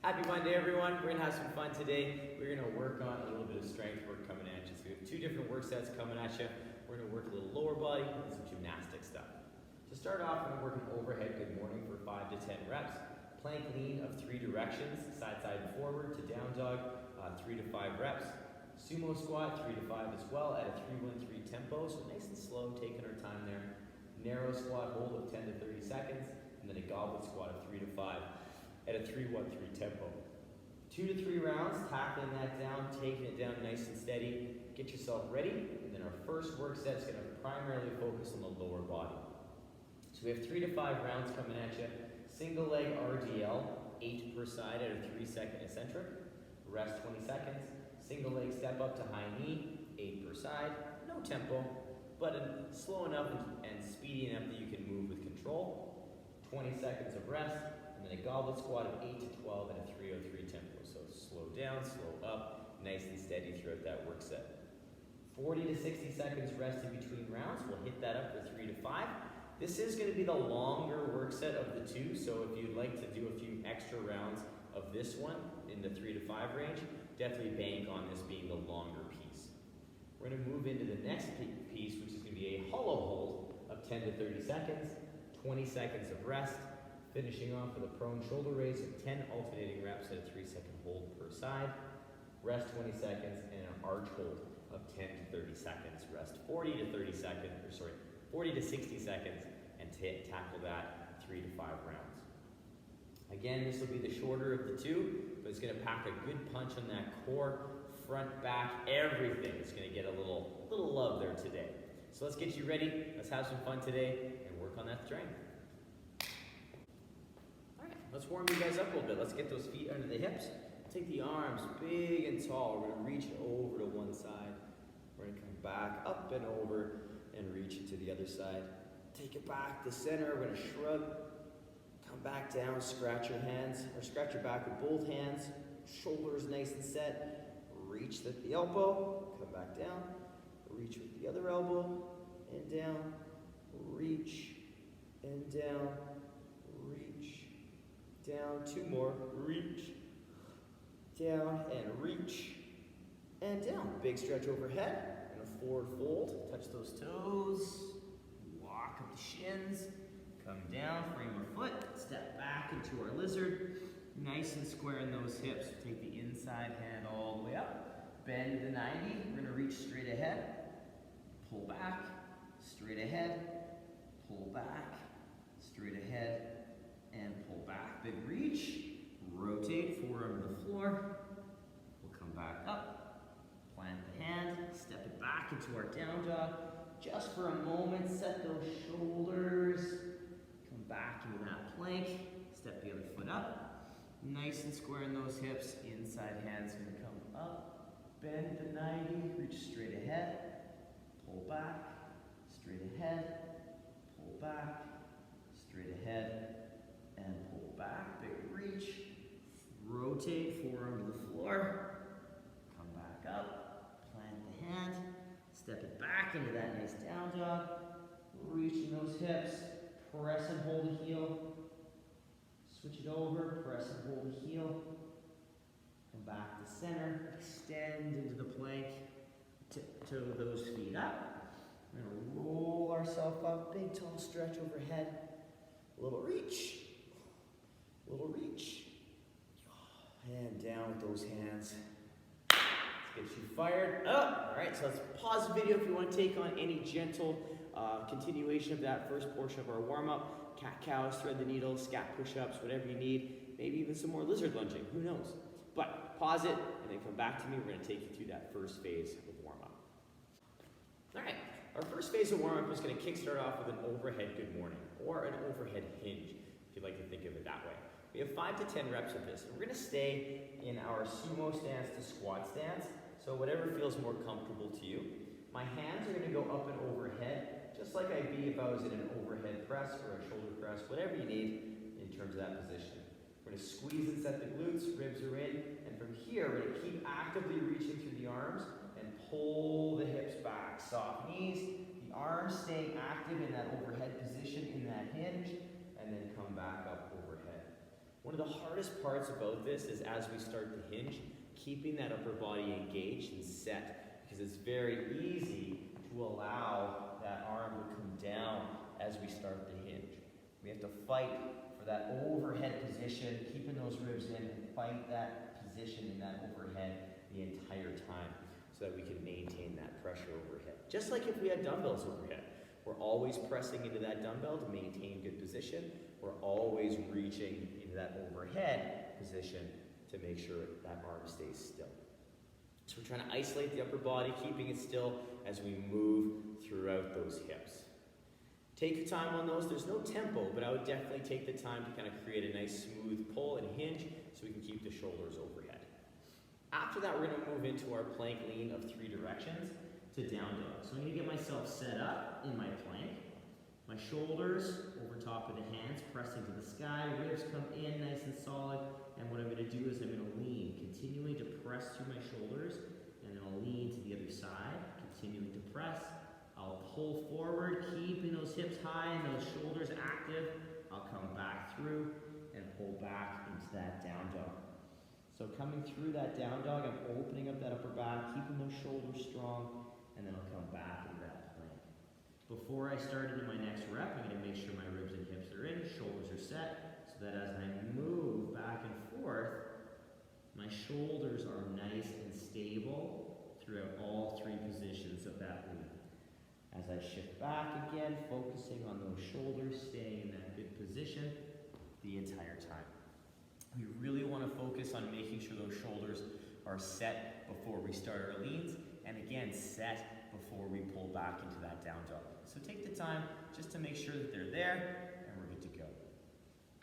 Happy Monday, everyone. We're gonna have some fun today. We're gonna work on a little bit of strength work coming at you. So we have two different work sets coming at you. We're gonna work a little lower body and some gymnastic stuff. To start off, we're gonna work an overhead good morning for 5 to 10 reps. Plank lean of 3 directions, side and forward to down dog, 3 to 5 reps. Sumo squat, 3 to 5 as well at a 3-1-3 tempo. So nice and slow, taking our time there. Narrow squat hold of 10 to 30 seconds, and then a goblet squat of 3 to 5. At a 3-1-3 tempo. 2 to 3 rounds, tackling that down, taking it down nice and steady. Get yourself ready, and then our first work set is going to primarily focus on the lower body. So we have 3 to 5 rounds coming at you. Single leg RDL, 8 per side at a 3-second eccentric. Rest 20 seconds. Single leg step up to high knee, 8 per side. No tempo, but slow enough and speedy enough that you can move with control. 20 seconds of rest. And then a goblet squat of 8 to 12 at a 3-0-3 tempo. So slow down, slow up, nice and steady throughout that work set. 40 to 60 seconds rest in between rounds. We'll hit that up for 3 to 5. This is going to be the longer work set of the two. So if you'd like to do a few extra rounds of this one in the 3 to 5 range, definitely bank on this being the longer piece. We're going to move into the next piece, which is going to be a hollow hold of 10 to 30 seconds, 20 seconds of rest. Finishing off with a prone shoulder raise of 10 alternating reps at a 3-second hold per side. Rest 20 seconds and an arch hold of 10 to 30 seconds. Rest 40 to 60 seconds and tackle that 3 to 5 rounds. Again, this will be the shorter of the two, but it's going to pack a good punch on that core, front, back, everything. It's going to get a little love there today. So let's get you ready. Let's have some fun today and work on that strength. Let's warm you guys up a little bit. Let's get those feet under the hips. Take the arms big and tall. We're going to reach over to one side. We're going to come back up and over and reach it to the other side. Take it back to center. We're going to shrug. Come back down. Scratch your hands, or scratch your back with both hands. Shoulders nice and set. Reach at the elbow. Come back down. Reach with the other elbow. And down. Reach. And down. Reach. Down, 2 more, reach, down and reach, and down. Big stretch overhead, and a forward fold. Touch those toes, walk up the shins, come down, frame your foot, step back into our lizard. Nice and square in those hips. Take the inside hand all the way up. Bend to 90, we're gonna reach straight ahead. Pull back, straight ahead, pull back, straight ahead, and pull back, big reach, rotate, forearm to the floor, we'll come back up, plant the hand, step it back into our down dog, just for a moment, set those shoulders, come back into that plank, step the other foot up, nice and square in those hips, inside hand's gonna come up, bend to 90, reach straight ahead, pull back, straight ahead, pull back, straight ahead, and pull back, big reach, rotate, forearm to the floor, come back up, plant the hand, step it back into that nice down dog, reaching those hips, press and hold a heel, switch it over, press and hold a heel, come back to center, extend into the plank, tiptoe those feet up, we're going to roll ourselves up, big tall stretch overhead, little reach, little reach, and down with those hands. Let's get you fired up. All right, so let's pause the video if you want to take on any gentle continuation of that first portion of our warm-up. Cat-cows, thread the needle, scat push-ups, whatever you need. Maybe even some more lizard lunging, who knows? But pause it and then come back to me. We're going to take you through that first phase of warm-up. All right, our first phase of warm-up is going to kickstart off with an overhead good morning, or an overhead hinge, if you'd like to think of it that way. We have 5 to 10 reps of this. And we're going to stay in our sumo stance to squat stance, so whatever feels more comfortable to you. My hands are going to go up and overhead, just like I'd be if I was in an overhead press or a shoulder press, whatever you need in terms of that position. We're going to squeeze and set the glutes, ribs are in, and from here we're going to keep actively reaching through the arms and pull the hips back. Soft knees, the arms staying active in that overhead position, in that hinge, and then come back up overhead. One of the hardest parts about this is as we start to hinge, keeping that upper body engaged and set, because it's very easy to allow that arm to come down as we start to hinge. We have to fight for that overhead position, keeping those ribs in, and fight that position in that overhead the entire time so that we can maintain that pressure overhead. Just like if we had dumbbells overhead. We're always pressing into that dumbbell to maintain good position. We're always reaching into that overhead position to make sure that arm stays still. So we're trying to isolate the upper body, keeping it still as we move throughout those hips. Take your time on those. There's no tempo, but I would definitely take the time to kind of create a nice smooth pull and hinge so we can keep the shoulders overhead. After that, we're going to move into our plank lean of 3 directions to down dog. So I'm going to get myself set up in my plank. My shoulders over top of the hands, pressing to the sky. Ribs come in nice and solid. And what I'm going to do is I'm going to lean, continuing to press through my shoulders. And then I'll lean to the other side, continuing to press. I'll pull forward, keeping those hips high and those shoulders active. I'll come back through and pull back into that down dog. So coming through that down dog, I'm opening up that upper back, keeping those shoulders strong, and then I'll come back into that plank. Before I start into my next rep, I'm going to make sure my ribs and hips are in, shoulders are set, so that as I move back and forth, my shoulders are nice and stable throughout all 3 positions of that lean. As I shift back again, focusing on those shoulders, staying in that good position the entire time. We really want to focus on making sure those shoulders are set before we start our leans, and again, set before we pull back into that down dog. So take the time just to make sure that they're there, and we're good to go.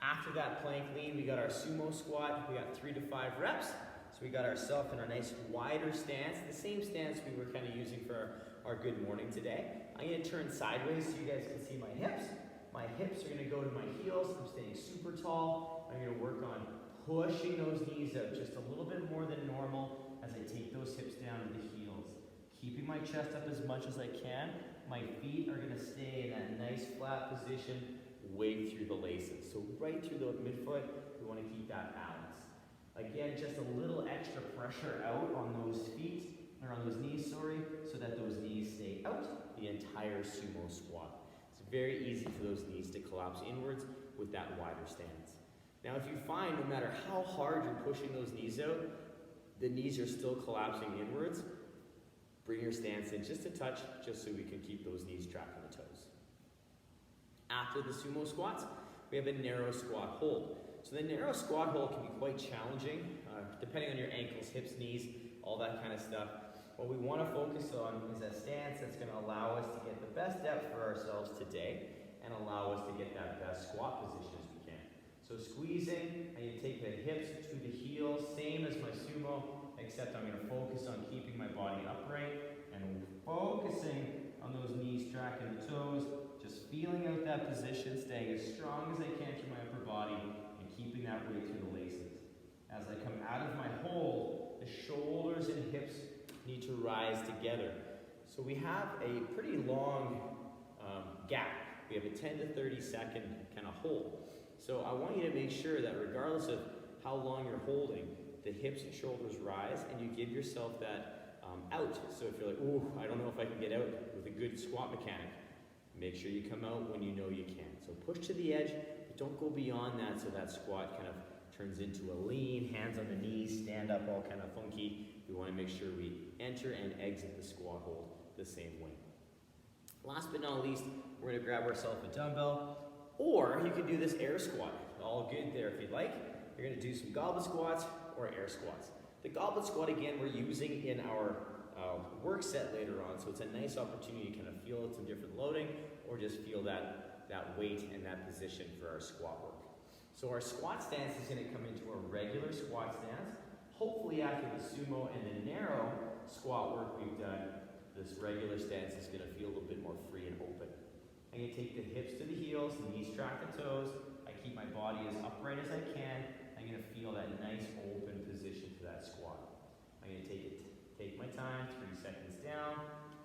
After that plank lean, we got our sumo squat. We got 3 to 5 reps. So we got ourselves in our nice wider stance, the same stance we were kind of using for our good morning today. I'm going to turn sideways so you guys can see my hips. My hips are going to go to my heels. I'm staying super tall. I'm going to work on pushing those knees out just a little bit more than normal as I take those hips down to the heels. Keeping my chest up as much as I can. My feet are going to stay in that nice flat position way through the laces. So right through the midfoot, we want to keep that balance. Again, just a little extra pressure out on those feet, or on those knees, sorry, so that those knees stay out the entire sumo squat. It's very easy for those knees to collapse inwards with that wider stance. Now, if you find no matter how hard you're pushing those knees out, the knees are still collapsing inwards, bring your stance in just a touch, just so we can keep those knees tracking the toes. After the sumo squats, we have a narrow squat hold. So the narrow squat hold can be quite challenging, depending on your ankles, hips, knees, all that kind of stuff. What we want to focus on is a stance that's going to allow us to get the best depth for ourselves today and allow us to get that best squat position as we can. So squeezing, I need to take the hips to the heels, same as my sumo, except I'm going to focus on keeping my body upright and focusing on those knees tracking the toes, just feeling out that position, staying as strong as I can through my upper body and keeping that weight through the laces. As I come out of my hold, the shoulders and hips need to rise together. So we have a pretty long gap. We have a 10 to 30 second kind of hold. So I want you to make sure that regardless of how long you're holding, the hips and shoulders rise and you give yourself that out. So if you're like, ooh, I don't know if I can get out with a good squat mechanic, make sure you come out when you know you can. So push to the edge, but don't go beyond that so that squat kind of turns into a lean, hands on the knees, stand up all kind of funky. We want to make sure we enter and exit the squat hold the same way. Last but not least, we're going to grab ourselves a dumbbell, or you can do this air squat. All good there if you'd like. You're going to do some goblet squats or air squats. The goblet squat, again, we're using in our work set later on, so it's a nice opportunity to kind of feel some different loading or just feel that weight and that position for our squat work. So our squat stance is going to come into a regular squat stance. Hopefully after the sumo and the narrow squat work we've done, this regular stance is going to feel a little bit more free and open. I'm going to take the hips to the heels, knees track the toes. I keep my body as upright as I can. I'm going to feel that nice open position to that squat. I'm going to take my time, 3 seconds down,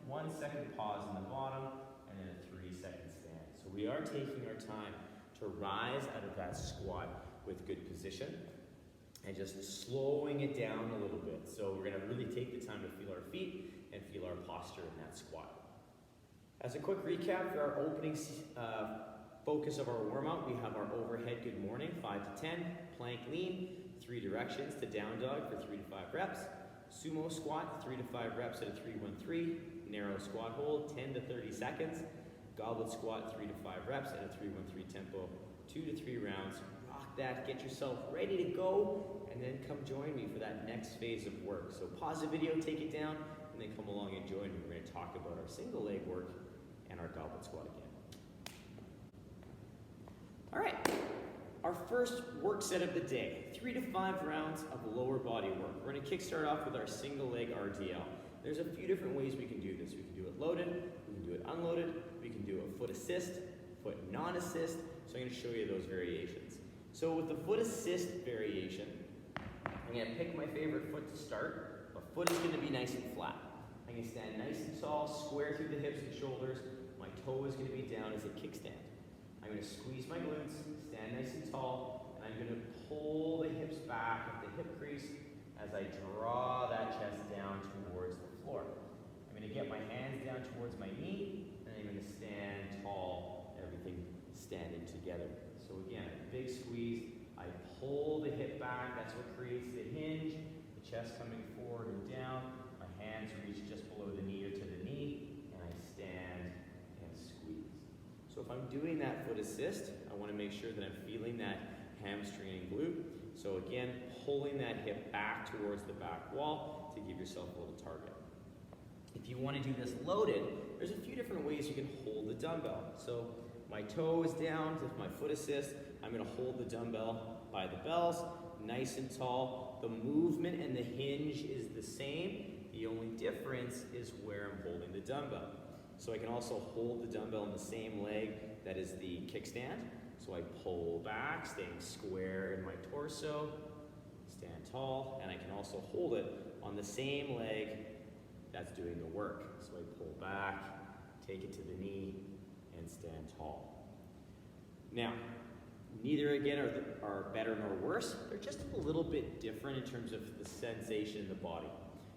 1 second pause in the bottom, and then a 3 second stand. So we are taking our time to rise out of that squat with good position. And just slowing it down a little bit. So we're gonna really take the time to feel our feet and feel our posture in that squat. As a quick recap for our opening focus of our warm-up, we have our overhead good morning, 5 to 10, plank lean, 3 directions to down dog for 3 to 5 reps, sumo squat, 3 to 5 reps at a 3-1-3, narrow squat hold, 10 to 30 seconds, goblet squat, 3 to 5 reps at a 3-1-3 tempo, 2 to 3 rounds. Rock that, get yourself ready to go, and then come join me for that next phase of work. So pause the video, take it down, and then come along and join me. We're going to talk about our single leg work and our goblet squat again. All right, our first work set of the day, 3 to 5 rounds of lower body work. We're going to kickstart off with our single leg RDL. There's a few different ways we can do this. We can do it loaded, we can do it unloaded, we can do a foot assist, foot non-assist. So I'm going to show you those variations. So with the foot assist variation, I'm going to pick my favorite foot to start. My foot is going to be nice and flat. I'm going to stand nice and tall, square through the hips and shoulders. My toe is going to be down as a kickstand. I'm going to squeeze my glutes, stand nice and tall, and I'm going to pull the hips back at the hip crease as I draw that chest down towards the floor. I'm going to get my hands down towards my knee, and I'm going to stand tall, everything standing together. So again, a big squeeze, I pull the hip back, that's what creates the hinge, the chest coming forward and down, my hands reach just below the knee or to the knee, and I stand and squeeze. So if I'm doing that foot assist, I want to make sure that I'm feeling that hamstring and glute. So again, pulling that hip back towards the back wall to give yourself a little target. If you want to do this loaded, there's a few different ways you can hold the dumbbell. So my toe is down with my foot assist. I'm going to hold the dumbbell by the bells, nice and tall. The movement and the hinge is the same. The only difference is where I'm holding the dumbbell. So I can also hold the dumbbell in the same leg that is the kickstand. So I pull back, staying square in my torso, stand tall, and I can also hold it on the same leg that's doing the work. So I pull back, take it to the knee, and stand tall. Now, neither again are better nor worse. They're just a little bit different in terms of the sensation in the body.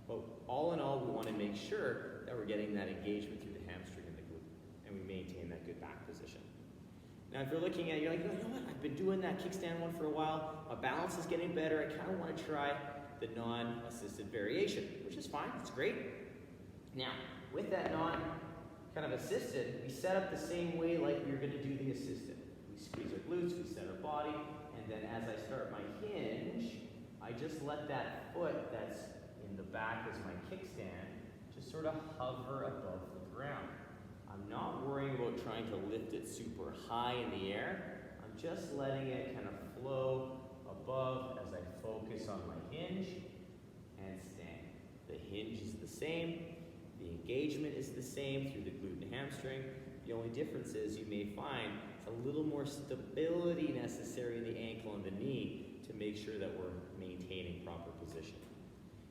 But all in all, we want to make sure that we're getting that engagement through the hamstring and the glute, and we maintain that good back position. Now, if you're looking at it, you're like, you know what, I've been doing that kickstand one for a while, my balance is getting better, I kind of want to try the non-assisted variation, which is fine, it's great. Now, with that non-assisted, we set up the same way like we were going to do the assisted. We squeeze our glutes, we set our body, and then as I start my hinge, I just let that foot that's in the back as my kickstand just sort of hover above the ground. I'm not worrying about trying to lift it super high in the air. I'm just letting it kind of flow above as I focus on my hinge and stand. The hinge is the same. The engagement is the same through the glute and hamstring. The only difference is you may find it's a little more stability necessary in the ankle and the knee to make sure that we're maintaining proper position.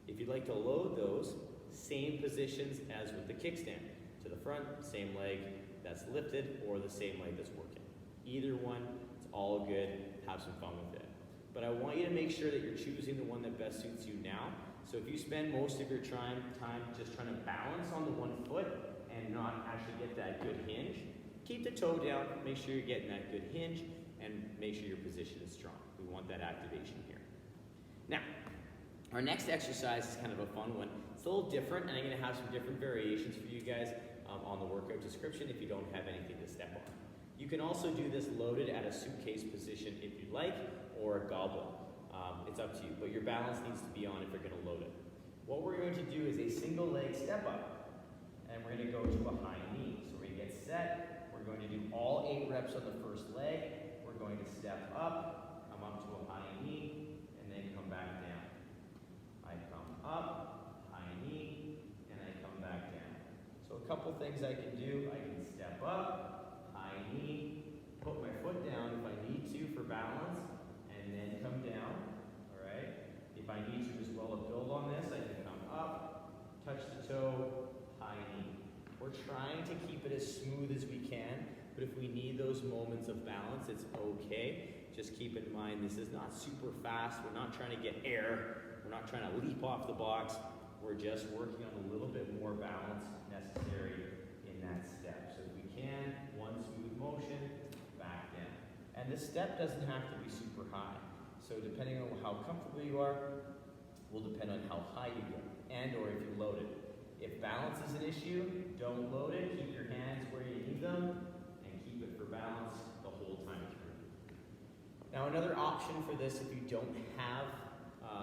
If you'd like to load those, same positions as with the kickstand. To the front, same leg that's lifted, or the same leg that's working. Either one, it's all good, have some fun with it. But I want you to make sure that you're choosing the one that best suits you now. So if you spend most of your time just trying to balance on the one foot and not actually get that good hinge, keep the toe down, make sure you're getting that good hinge, and make sure your position is strong. We want that activation here. Now, our next exercise is kind of a fun one. It's a little different, and I'm going to have some different variations for you guys on the workout description if you don't have anything to step on. You can also do this loaded at a suitcase position if you'd like, or a goblet. It's up to you, but your balance needs to be on if you're going to load it. What we're going to do is a single leg step up, and we're going to go to a high knee. So we're going to get set. We're going to do all 8 reps on the first leg. We're going to step up, come up to a high knee, and then come back down. I come up, high knee, and I come back down. So a couple things I can do. I can step up, high knee, put my foot down if I need to for balance, and then come down. All right. If I need to as well build on this, I can come up, touch the toe, high knee. We're trying to keep it as smooth as we can, but if we need those moments of balance, it's okay. just keep in mind this is not super fast. We're not trying to get air. We're not trying to leap off the box. We're just working on a little bit more balance necessary in that step. So if we can, one smooth motion, back down. And the step doesn't have to be super high. So depending on how comfortable you are, will depend on how high you go and or if you load it. If balance is an issue, don't load it. Keep your hands where you need them and keep it for balance the whole time through. Now another option for this, if you don't have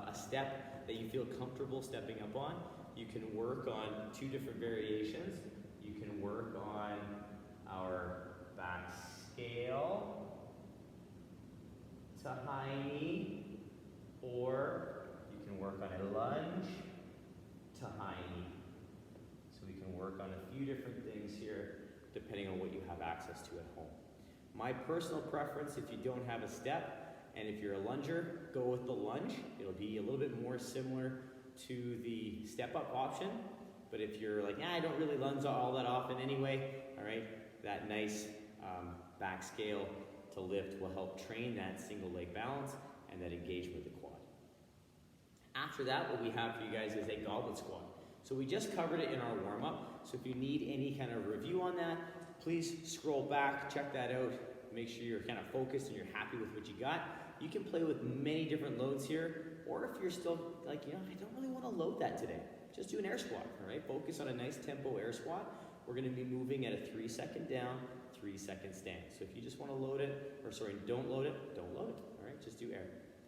a step that you feel comfortable stepping up on, you can work on two different variations. You can work on our back scale to high knee, or you can work on a lunge to high knee. So we can work on a few different things here depending on what you have access to at home. My personal preference, if you don't have a step, and if you're a lunger, go with the lunge. It'll be a little bit more similar to the step-up option. But if you're like, I don't really lunge all that often anyway, all right, that nice back scale to lift will help train that single leg balance and that engagement with the quad. After that, what we have for you guys is a goblet squat. So we just covered it in our warm-up. So if you need any kind of review on that, please scroll back, check that out. Make sure you're kind of focused and you're happy with what you got. You can play with many different loads here, or if you're still like, I don't really want to load that today, just do an air squat, all right? Focus on a nice tempo air squat. We're going to be moving at a 3-second down, 3-second stand. So if you just want to load it, don't load it, all right? Just do air.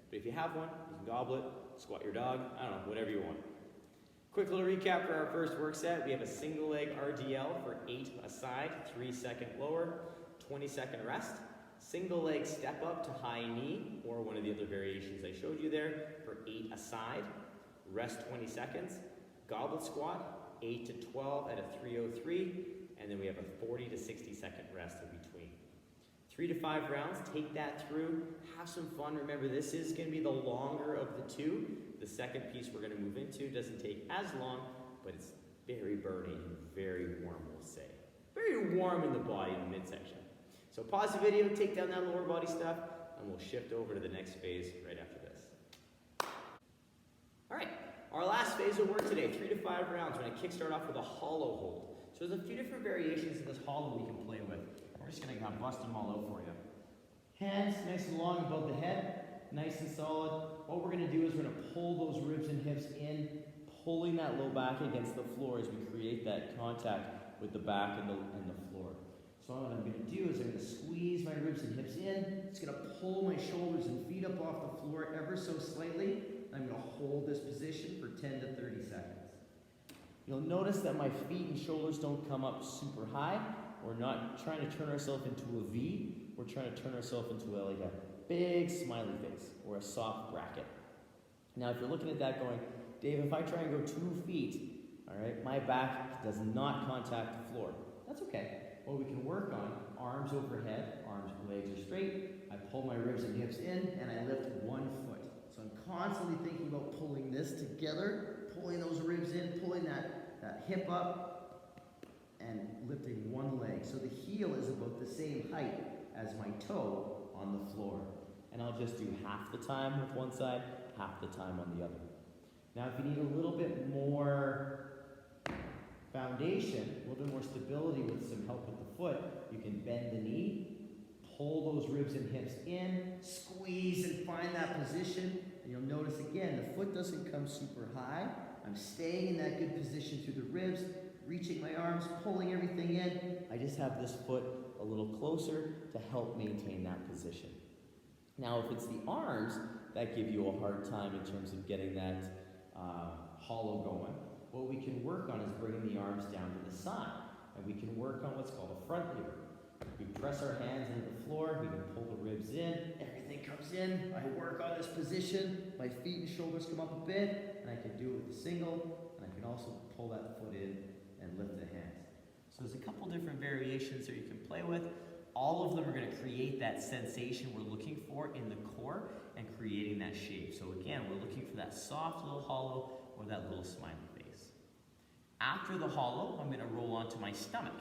But if you have one, you can goblet, squat your dog, I don't know, whatever you want. Quick little recap for our first work set. We have a single leg RDL for 8 aside, 3-second lower, 20-second rest. Single leg step up to high knee, or one of the other variations I showed you there, for 8 aside. Rest 20 seconds. Goblet squat, 8 to 12 at a 303. And then we have a 40 to 60 second rest in between. 3 to 5 rounds, take that through, have some fun. Remember, this is going to be the longer of the two. The second piece we're going to move into doesn't take as long, but it's very burning and very warm, we'll say. Very warm in the body in the midsection. So pause the video, take down that lower body stuff, and we'll shift over to the next phase right after this. All right, our last phase of work today, 3 to 5 rounds. We're going to kickstart off with a hollow hold. So there's a few different variations of this hollow we can play with. We're just going to kind of bust them all out for you. Hands nice and long above the head, nice and solid. What we're going to do is we're going to pull those ribs and hips in, pulling that low back against the floor as we create that contact with the back and the floor. So what I'm going to do is I'm going to squeeze my ribs and hips in. It's going to pull my shoulders and feet up off the floor ever so slightly. I'm going to hold this position for 10 to 30 seconds. You'll notice that my feet and shoulders don't come up super high. We're not trying to turn ourselves into a V. We're trying to turn ourselves into like a big smiley face or a soft bracket. Now, if you're looking at that going, Dave, if I try and go 2 feet, all right, my back does not contact the floor. That's okay. What we can work on, arms overhead, legs are straight. I pull my ribs and hips in, and I lift 1 foot. So I'm constantly thinking about pulling this together, pulling those ribs in, pulling that hip up, and lifting 1 leg. So the heel is about the same height as my toe on the floor. And I'll just do half the time with one side, half the time on the other. Now, if you need a little bit more foundation, a little bit more stability with some help with the foot, you can bend the knee, pull those ribs and hips in, squeeze and find that position. And you'll notice again, the foot doesn't come super high. I'm staying in that good position through the ribs, reaching my arms, pulling everything in. I just have this foot a little closer to help maintain that position. Now, if it's the arms that give you a hard time in terms of getting that hollow going, what we can work on is bringing the arms down to the side. And we can work on what's called a front lever. We press our hands into the floor, we can pull the ribs in, everything comes in, I work on this position, my feet and shoulders come up a bit, and I can do it with a single, and I can also pull that foot in and lift the hands. So there's a couple different variations that you can play with. All of them are going to create that sensation we're looking for in the core and creating that shape. So again, we're looking for that soft little hollow or that little smiley face. After the hollow, I'm going to roll onto my stomach.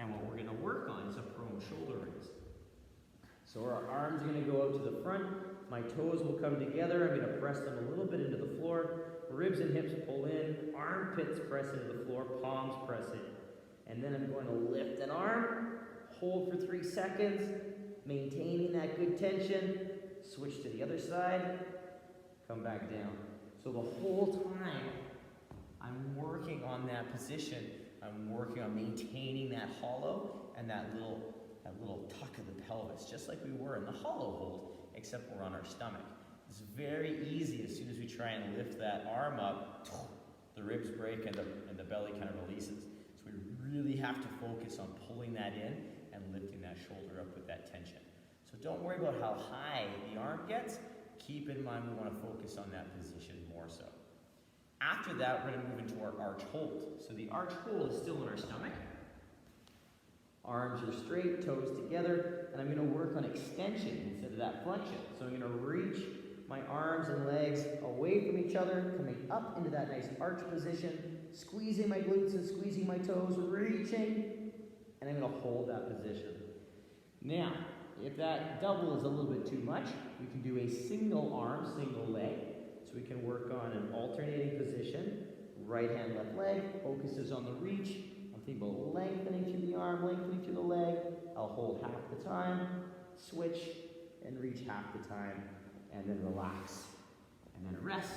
And what we're going to work on is a prone shoulder raise. So our arms are going to go out to the front. My toes will come together. I'm going to press them a little bit into the floor. Ribs and hips pull in. Armpits press into the floor. Palms press in. And then I'm going to lift an arm. Hold for 3 seconds. Maintaining that good tension. Switch to the other side. Come back down. So the whole time I'm working on that position. I'm working on maintaining that hollow and that little tuck of the pelvis, just like we were in the hollow hold, except we're on our stomach. It's very easy. As soon as we try and lift that arm up, the ribs break and the belly kind of releases. So we really have to focus on pulling that in and lifting that shoulder up with that tension. So don't worry about how high the arm gets. Keep in mind we want to focus on that position more so. After that, we're going to move into our arch hold. So the arch hold is still in our stomach. Arms are straight, toes together, and I'm going to work on extension instead of that flexion. So I'm going to reach my arms and legs away from each other, coming up into that nice arch position, squeezing my glutes and squeezing my toes, reaching, and I'm going to hold that position. Now, if that double is a little bit too much, we can do a single arm, single leg. So we can work on an alternating position. Right hand, left leg, focuses on the reach. I'm thinking about lengthening through the arm, lengthening through the leg. I'll hold half the time, switch, and reach half the time, and then relax. And then rest,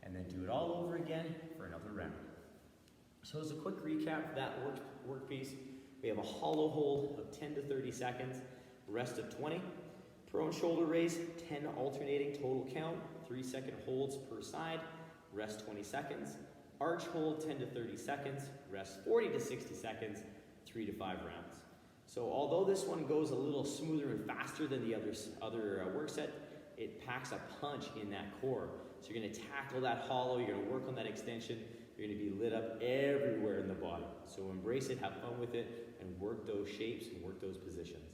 and then do it all over again for another round. So as a quick recap for that work piece, we have a hollow hold of 10 to 30 seconds, rest of 20. Prone shoulder raise, 10 alternating total count, 3-second holds per side, rest 20 seconds. Arch hold 10 to 30 seconds, rest 40 to 60 seconds, 3 to 5 rounds. So although this one goes a little smoother and faster than the other work set, it packs a punch in that core. So you're going to tackle that hollow, you're going to work on that extension, you're going to be lit up everywhere in the body. So embrace it, have fun with it, and work those shapes and work those positions.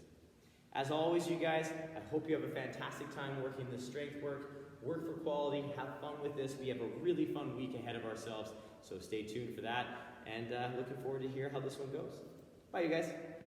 As always, you guys, I hope you have a fantastic time working this strength work. Work for quality, have fun with this. We have a really fun week ahead of ourselves, so stay tuned for that. And looking forward to hear how this one goes. Bye, you guys.